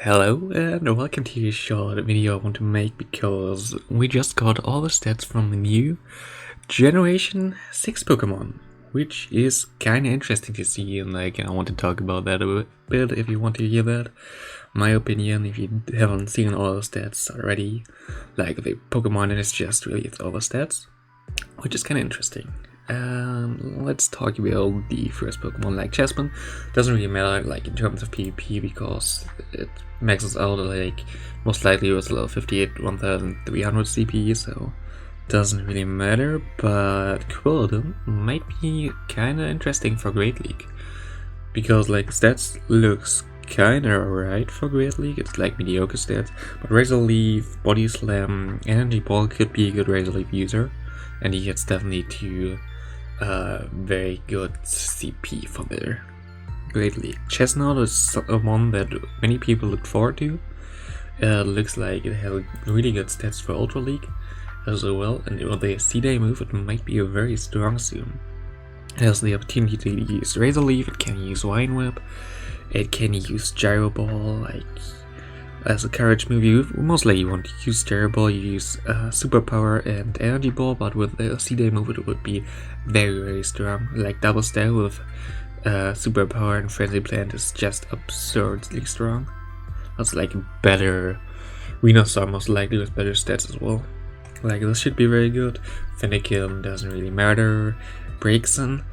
Hello and welcome to a short video I want to make because we just got all the stats from the new Generation 6 Pokemon, which is kinda interesting to see, and I want to talk about that a bit if you want to hear that. My opinion, if you haven't seen all the stats already, the Pokemon is just released all the stats, which is kinda interesting. Let's talk about the first Pokemon, like Chessman. Doesn't really matter in terms of PvP because it maxes out most likely with level 58 1300 CP, so doesn't really matter. But Quilladin might be kinda interesting for Great League because stats looks kinda alright for Great League. It's mediocre stats, but Razor Leaf, Body Slam, Energy Ball could be a good Razor Leaf user, and he gets definitely to very good CP for their Great League. Chestnut is one that many people look forward to. Looks like it has really good stats for Ultra League as well, and with the C-Day move it might be a very strong soon. It has the opportunity to use Razor Leaf, it can use Vine Whip, it can use Gyro Ball, as a courage move. You mostly want to use Gyro Ball, you use Superpower and Energy Ball, but with the C-Day move it would be very strong. Double Stare with Superpower and Frenzy Plant is just absurdly strong. That's better Venusaur most likely with better stats as well. This should be very good. Fennekin doesn't really matter. Braixen,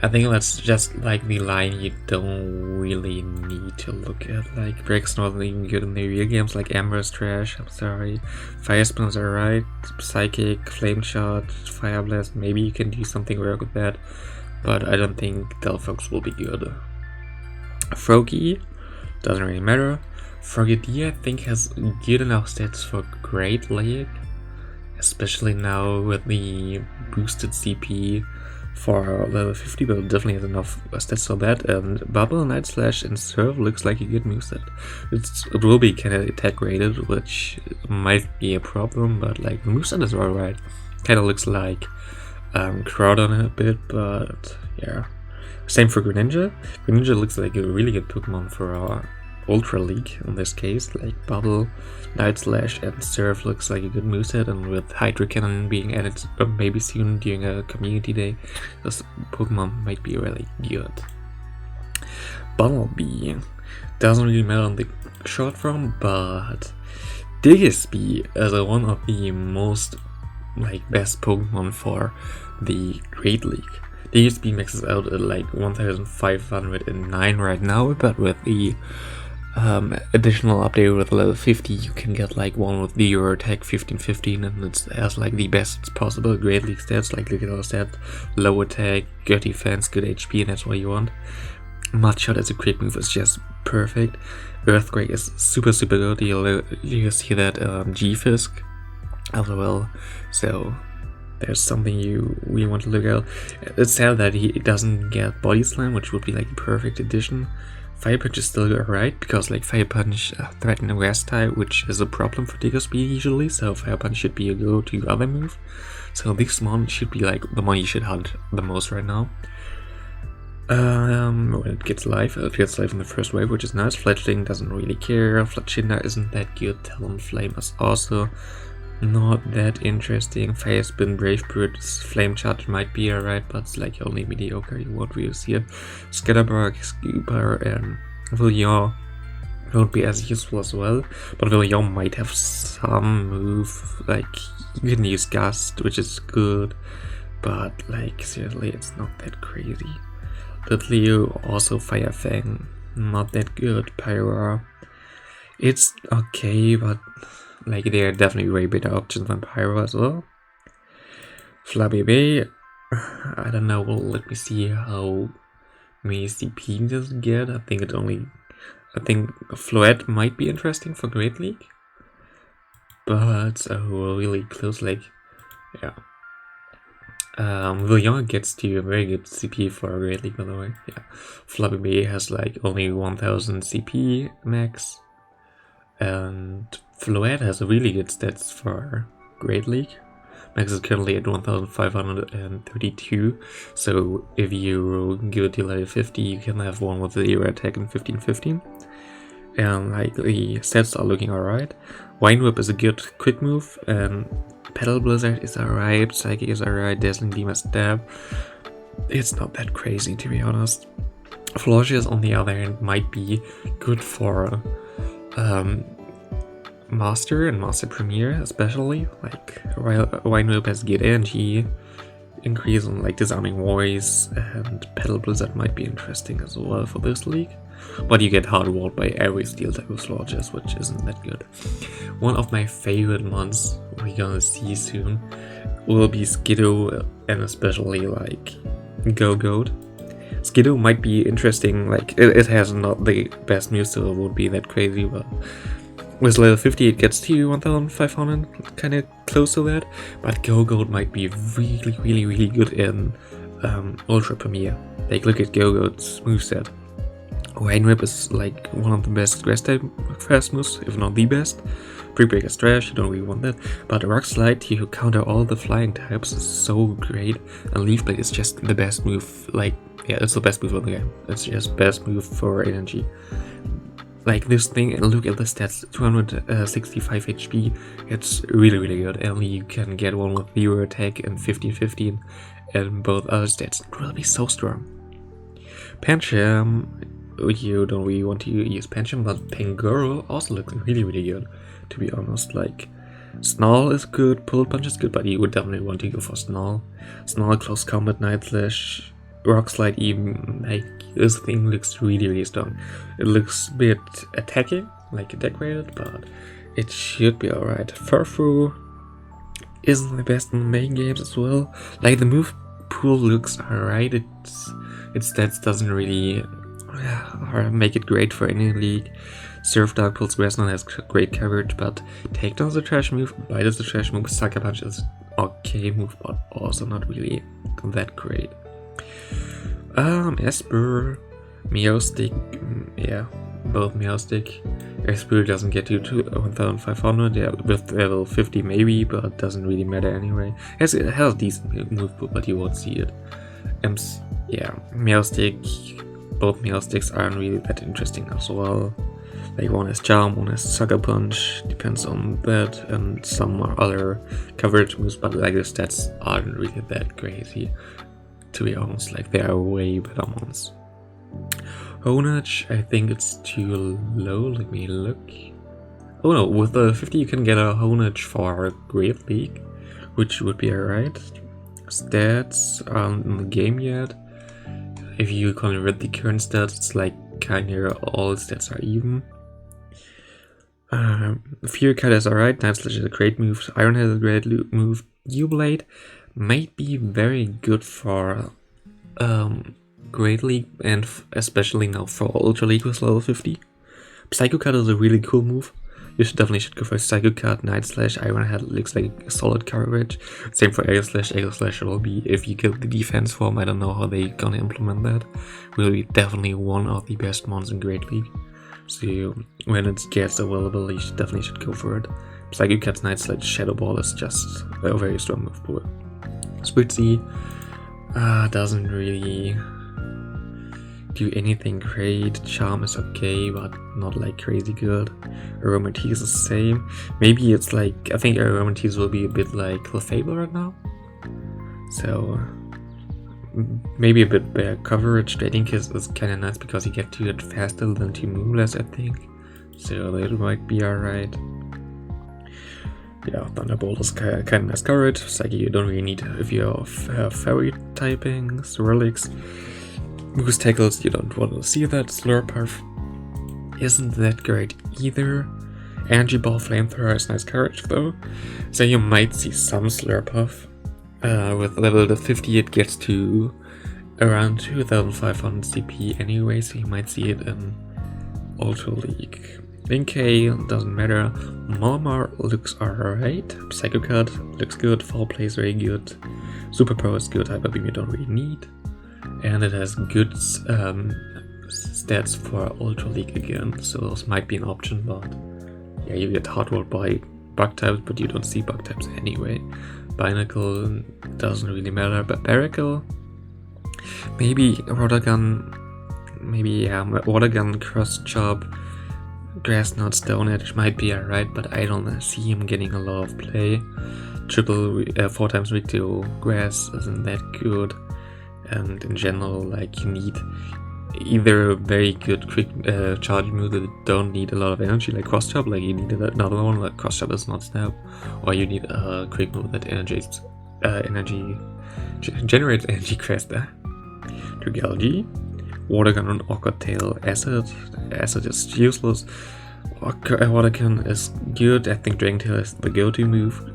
I think that's just the line you don't really need to look at. Braixen wasn't even good in the real games. Amber is trash, I'm sorry. Fire Spin is alright. Psychic, Flame Shot, Fire Blast, maybe you can do something work with that, but I don't think Delphox will be good. Froakie doesn't really matter. Frogadier I think has good enough stats for Great League, especially now with the boosted CP for level 50, but definitely has enough stats for that. And Bubble, Night Slash, and Surf looks like a good moveset. It will be kinda attack rated, which might be a problem, but the moveset is alright. Kinda looks like Groudon a bit, but yeah. Same for Greninja. Greninja looks like a really good Pokemon for Ultra League in this case. Bubble, Night Slash, and Surf looks like a good moveset, and with Hydro Cannon being added maybe soon during a community day, this Pokemon might be really good. Bumblebee doesn't really matter on the short form, but Diggersby is one of the most best Pokemon for the Great League. Diggersby maxes out at 1509 right now, but with the additional update with level 50 you can get one with the Euro attack 1515, and it has the best possible Great League stats. Look at all stats: low attack, good defense, good HP, and that's what you want. Mudshot as a quick move is just perfect. Earthquake is super good. You'll see that G-Fisk as well, so there's something you really want to look at. It's sad that he doesn't get Body Slam, which would be the perfect addition. Fire Punch is still alright because Fire Punch threatens a Grass type, which is a problem for Diggersby usually, so Fire Punch should be a go-to other move. So this one should be the one you should hunt the most right now. When it gets life in the first wave, which is nice. Fledgling doesn't really care. Fletchinder isn't that good. Talonflame is also not that interesting. Fire Spin, Brave Bird, Flame Charge might be alright, but it's only mediocre. You won't really see it. Scatterbug, Scooper, and Villion won't be as useful as well, but Villion might have some move. You can use Gust, which is good, but seriously, it's not that crazy. Litleo, also Fire Fang, not that good. Pyra, it's okay, but they are definitely way better options than Pyro as well. Flabébé, I don't know, let me see how many CP it does get. I think Floette might be interesting for Great League, but we're really close, yeah. Villion gets to a very good CP for Great League, by the way. Yeah, Flabébé has only 1000 CP max, and Floette has really good stats for Great League. Max is currently at 1532, so if you go to level 50 you can have one with the Euro attack in 1515. and like the stats are looking alright. Wine Whip is a good quick move, and Petal Blizzard is alright, Psychic is alright, Dazzling Beam is Stab. It's not that crazy, to be honest. Florges, on the other hand, might be good for Master and Master Premier, especially. Like, Wine Whip has good energy, increase on like Disarming Voice, and Petal Blizzard might be interesting as well for this league. But you get hard walled by every steel type of Florges, which isn't that good. One of my favorite mons we're gonna see soon will be Skiddo, and especially like Go-Goat. Skiddo might be interesting, like it has not the best moves, so it won't be that crazy, but with level 50 it gets to 1500, kind of close to that. But Go-Goat might be really good in Ultra Premier. Like, look at Go-Goat's moveset. Wine Whip is like one of the best grass type fast moves, if not the best. Brick Break is trash, you don't really want that. But Rock Slide, you counter all the flying types, is so great. And Leaf Blade is just the best move, like, yeah, it's the best move in the game. It's just best move for energy. Like this thing, and look at the stats, 265 HP, it's really good. And you can get one with 0 attack and 15-15, and both other stats. It will be so strong. Pancham, you don't really want to use Pancham, but Pangoro also looks really good, to be honest. Like, Snarl is good, Pull Punch is good, but you would definitely want to go for Snarl. Snarl, Close Combat, Night Slash, Rock Slide even, like, this thing looks really strong. It looks a bit attacking, like attack rated, but it should be alright. Furfru isn't the best in the main games as well. Like, the move pool looks alright, its stats doesn't really make it great for any league. Surf Dark Pulse Resonance has great coverage, but Takedown is a trash move, Bite is a trash move, Sucker Punch is okay move, but also not really that great. Esper, Meowstick, yeah, both Meowstick. Esper doesn't get you to 1500, yeah, with level 50 maybe, but doesn't really matter anyway. It has a decent move, but you won't see it. Yeah, Meowstick, both Meowsticks aren't really that interesting as well. Like, one is Charm, one is Sucker Punch, depends on that, and some other coverage moves, but like the stats aren't really that crazy, to be honest. Like, they are way better ones. Honage, I think it's too low, let me look. Oh no, with the 50 you can get a Honage for Great League, which would be alright. Stats aren't in the game yet. If you convert the current stats, it's like kinda all stats are even. Fury Cut is alright, Night Slash is a great move, Iron has a great move, U-Blade might be very good for Great League, and especially now for Ultra League with level 50. Psycho Cut is a really cool move. You definitely should go for Psycho Cut. Night Slash, Iron Head looks like a solid coverage. Same for Air Slash. Air Slash will be, if you get the defense form, I don't know how they gonna implement that, will be definitely one of the best mons in Great League. So when it gets available, you definitely should go for it. Psycho Cut's Night Slash Shadow Ball is just a very strong move pool. Spritzy doesn't really do anything great. Charm is okay, but not like crazy good. Aromatisse is the same. Maybe it's like, I think Aromatisse will be a bit like Clefable right now. So maybe a bit better coverage. Trading Kiss is kind of nice because you get to it faster than to Moonless, I think. So that might be alright. Yeah, Thunderbolt is kind of nice coverage. Psyche you don't really need if you have fairy typings, relics. Boost Tackles, you don't want to see that. Slurpuff isn't that great either. Energy Ball Flamethrower is nice coverage though, so you might see some Slurpuff. With level 50 it gets to around 2500 CP anyway, so you might see it in Ultra League. Linkay doesn't matter. Malamar looks alright. Psycho Cut looks good. Foul Play is very good. Super Power is good. Hyper Beam you don't really need. And it has good stats for Ultra League again, so those might be an option, but yeah, you get hardwalled by bug types, but you don't see bug types anyway. Binacle doesn't really matter, but Baracle, maybe Water Gun, maybe yeah, Water Gun, Cross Chop, Grass Knot Stone Edge might be alright, but I don't see him getting a lot of play. 4 times weak to grass isn't that good, and in general, like, you need either a very good quick charge move that don't need a lot of energy, like Cross Chop, like you need another one, like Cross Chop is not Snap, or you need a quick move that generates energy faster. To Galgi, Water Gun on Awkward Tail, Acid is useless. Water Gun is good. I think Dragon Tail is the go-to move.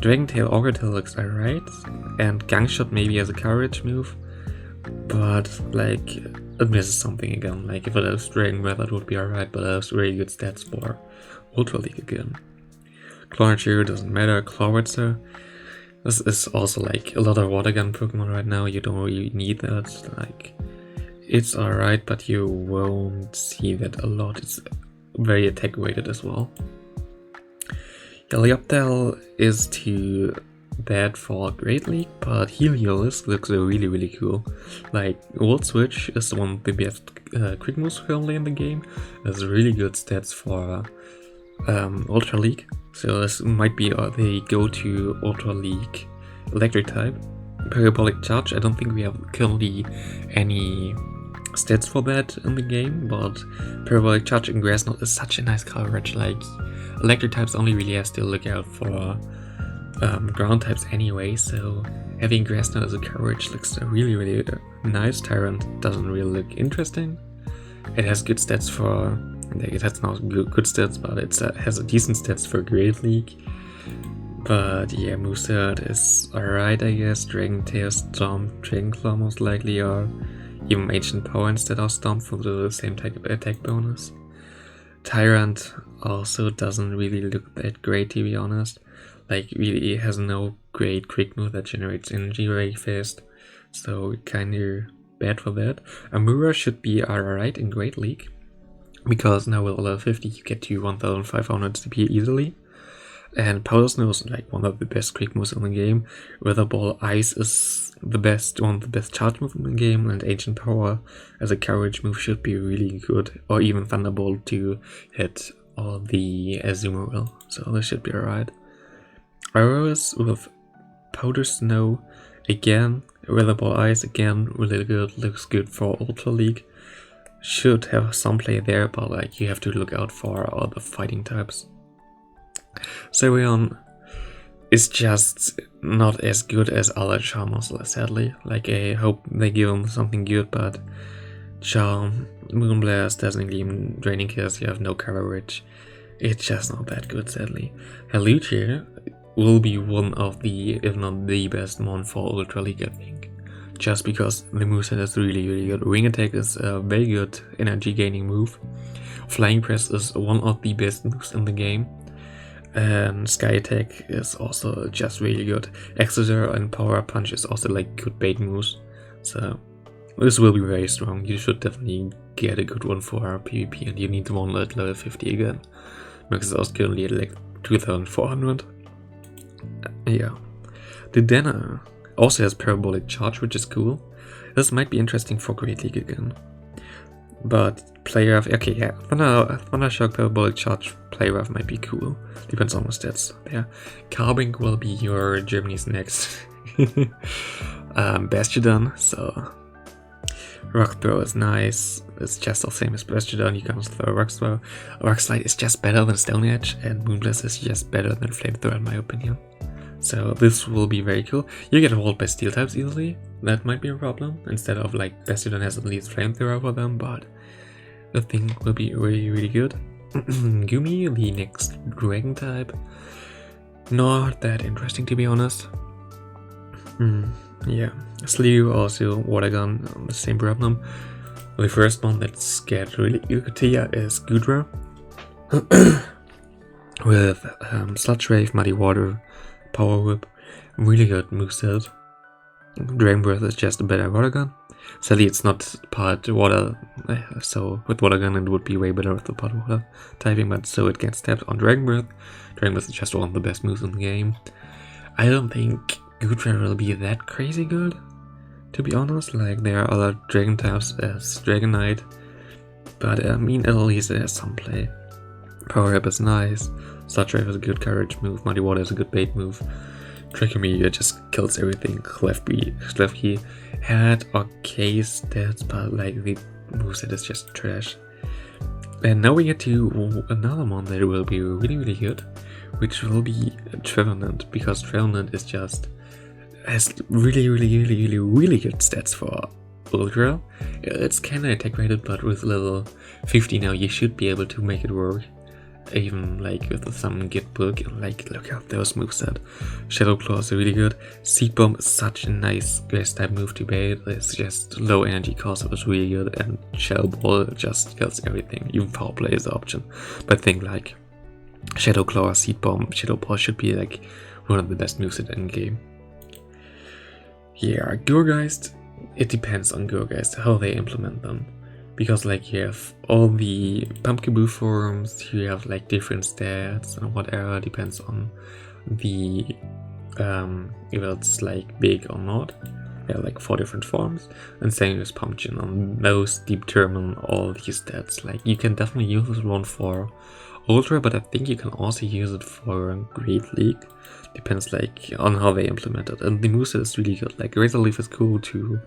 Dragon Tail, Awkward Tail looks alright, and Gang Shot maybe as a coverage move, but like it misses something again. Like if it was Dragon Breath, it would be alright, but it has really good stats for Ultra League again. Clorinature doesn't matter. Clorwitzer, this is also like a lot of Water Gun Pokemon right now. You don't really need that. Like it's alright, but you won't see that a lot. It's very attack weighted as well. Helioptile is too bad for Great League, but Helios looks really cool. Like Volt Switch is one of the best quick moves currently in the game. Has really good stats for Ultra League, so this might be the go-to Ultra League electric type. Parabolic Charge, I don't think we have currently any stats for that in the game, but Parabolic Charge and Grass Knot is such a nice coverage. Like electric types only really has to look out for ground types anyway, so having Grass Knot as a coverage looks really nice. Tyrant doesn't really look interesting. It has good stats for, it has not good stats, but it has a decent stats for Great League. But yeah, moveset is alright, I guess. Dragon Tail, Stomp, Dragon Claw most likely, or even Ancient Power instead of Stomp for the same type of attack bonus. Tyrant also doesn't really look that great, to be honest. Like, really has no great quick move that generates energy very fast, so kinda bad for that. Amura should be alright in Great League, because now with level 50 you get to 1500 CP easily. And Powder Snow is like one of the best quick moves in the game. Weather Ball Ice is one of the best charge moves in the game, and Ancient Power as a coverage move should be really good, or even Thunderbolt to hit all the Azumarill, so this should be alright. Arrows with Powder Snow again, Weather Ball Ice again, really good, looks good for Ultra League. Should have some play there, but like you have to look out for all the fighting types. Cereon is just not as good as other Charmers, sadly. Like, I hope they give him something good, but Charm, Moonblast, Dazzling Gleam, Draining Kiss, you have no coverage. It's just not that good, sadly. Halucha will be one of the, if not the best mon for Ultra League, I think. Just because the moveset is really good. Wing Attack is a very good energy gaining move. Flying Press is one of the best moves in the game. And Sky Attack is also just really good. Exeter and Power Punch is also like good bait moves. So this will be very strong. You should definitely get a good one for PvP, and you need one at level 50 again. Because it's currently at like 2400. Yeah. The Dana also has Parabolic Charge, which is cool. This might be interesting for Great League again. But Play Rough, okay, yeah, Thunder Shock, Parabolic Charge, Play Rough might be cool. Depends on the stats there. Carbink will be your Germany's next Bastiodon, so Rock Throw is nice. It's just the same as Bastiodon, you can also throw Rock Throw. Rock Slide is just better than Stone Edge, and Moonblast is just better than Flamethrower in my opinion. So this will be very cool. You get rolled by Steel types easily, that might be a problem, instead of like Bastiodon has at least Flamethrower for them, but the thing will be really good. Gumi, the next Dragon type, not that interesting to be honest. Yeah, Slew also Water Gun, the same problem. The first one that's get really good here is Goodra with Sludge Wave, Muddy Water, Power Whip, really good moveset. Dragon Breath is just a better Water Gun. Sadly, it's not part water, so with Water Gun it would be way better with the part water typing, but so it gets tapped on Dragon Breath. Dragon Breath is just one of the best moves in the game. I don't think Goodra will be that crazy good, to be honest. Like, there are other Dragon types as Dragonite, but I mean, at least it has some play. Power Up is nice. Star Drive is a good courage move. Muddy Water is a good bait move. Draco Meteor just kills everything. Left key had okay stats, but like the moveset is just trash. And now we get to another one that will be really good, which will be Trevenant, because Trevenant is just has really good stats for Ultra. It's kinda attack rated, but with level 50 now you should be able to make it work. Even like with some Git book, like look at those moveset. Shadow Claw is really good. Seed Bomb is such a nice grass type move to bait. It's just low energy cost, it was really good, and Shell Ball just kills everything. Even Power Play is an option. But I think like Shadow Claw, Seed Bomb, Shadow Ball should be like one of the best moveset in game. Yeah, Gourgeist, it depends on Gourgeist how they implement them. Because like you have all the Pumpkaboo forms, you have like different stats and whatever, depends on the if it's like big or not. There are like 4 different forms, and same with Pumpkin, and those determine all these stats. Like you can definitely use this one for Ultra, but I think you can also use it for Great League. Depends like on how they implement it. And the moveset is really good. Like Razor Leaf is cool to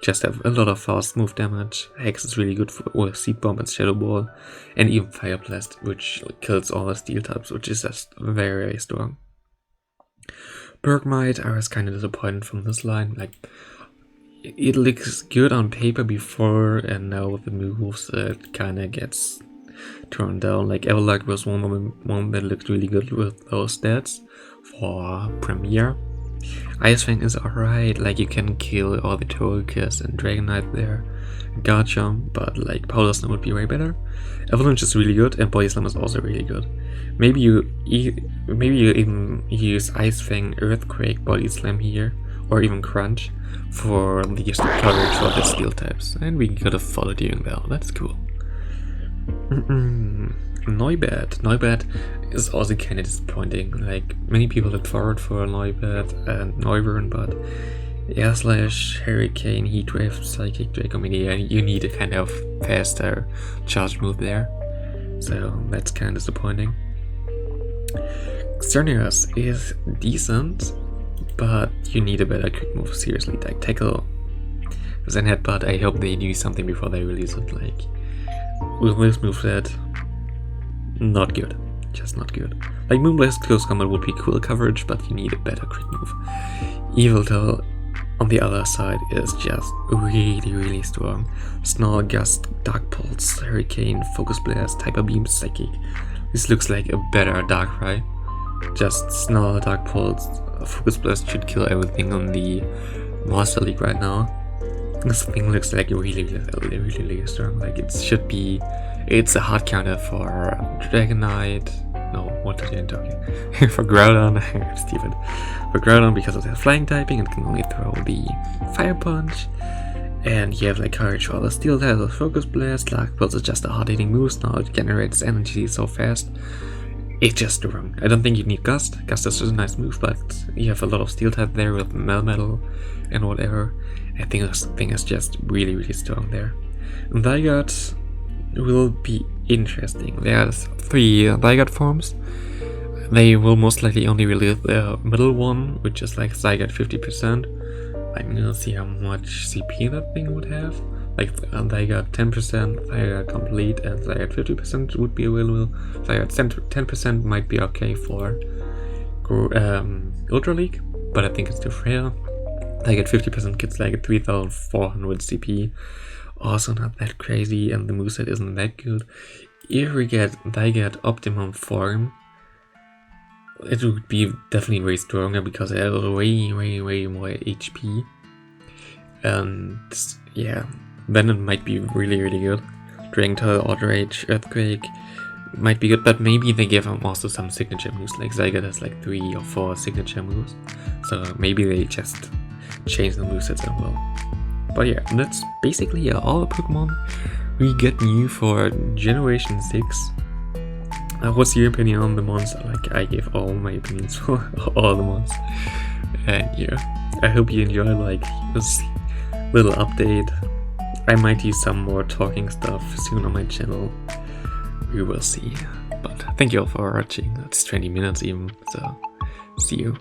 just have a lot of fast move damage. Hex is really good for Seed Bomb and Shadow Ball, and even Fire Blast, which kills all the steel types, which is just very strong. Bergmite, I was kind of disappointed from this line. Like it looks good on paper before, and now with the moves it kind of gets turned down. Like Everlight was one that looked really good with those stats for Premier. Ice Fang is alright, like you can kill all the Toricus and Dragonite there, Garchomp, but like Powder Slam would be way better. Avalanche is really good, and Body Slam is also really good. Maybe you even use Ice Fang, Earthquake, Body Slam here, or even Crunch for the coverage for the steel types, and we got a follow during well. That's cool. Noibat is also kind of disappointing. Like many people look forward for Noibat and Noivern, but Air Slash, Hurricane, Heatwave, Psychic, Draco Meteor, you need a kind of faster charge move there, so that's kind of disappointing. Xerneas is decent, but you need a better quick move. Seriously, like Tackle, Zen Headbutt. I hope they do something before they release it. Like with this moveset, not good, just not good. Like Moonblast Close Combat would be cool coverage, but you need a better crit move. Yveltal on the other side is just really strong. Snarl, Gust, Dark Pulse, Hurricane, Focus Blast, Hyper Beam, Psychic. This looks like a better Darkrai. Just Snarl, Dark Pulse, Focus Blast should kill everything on the Master League right now. This thing looks like really strong. Like it should be. It's a hard counter for Dragonite. No, what did I talking? For Groudon, I'm stupid. For Groudon, because of the flying typing, it can only throw the Fire Punch. And you have like Courage for the Steel type, the Focus Blast. Dark Pulse is just a hard hitting move. Now it generates energy so fast. It's just wrong. I don't think you need Gust. Gust is just a nice move, but you have a lot of Steel type there with Melmetal and whatever. I think this thing is just really strong there. And Zygarde will be interesting. There's 3 Zygarde forms. They will most likely only release the middle one, which is like Zygarde 50%. I'm gonna see how much CP that thing would have. Like Zygarde 10%, Zygarde Complete, and Zygarde 50% would be available. Zygarde 10% might be okay for Ultra League, but I think it's too frail. Zygarde 50% gets like 3400 CP. Also not that crazy, and the moveset isn't that good. If we get Zygarde Optimum form, it would be definitely way stronger because it has way more HP. And yeah, then it might be really good. Dragon Tail, Outrage, Earthquake might be good, but maybe they give them also some signature moves. Like Zygarde has like 3 or 4 signature moves, so maybe they just change the movesets as well. But yeah, that's basically all the Pokemon we get new for Generation 6. What's your opinion on the mons? Like, I gave all my opinions for all the mons. And yeah, I hope you enjoyed like this little update. I might use some more talking stuff soon on my channel. We will see. But thank you all for watching. It's 20 minutes even, so see you.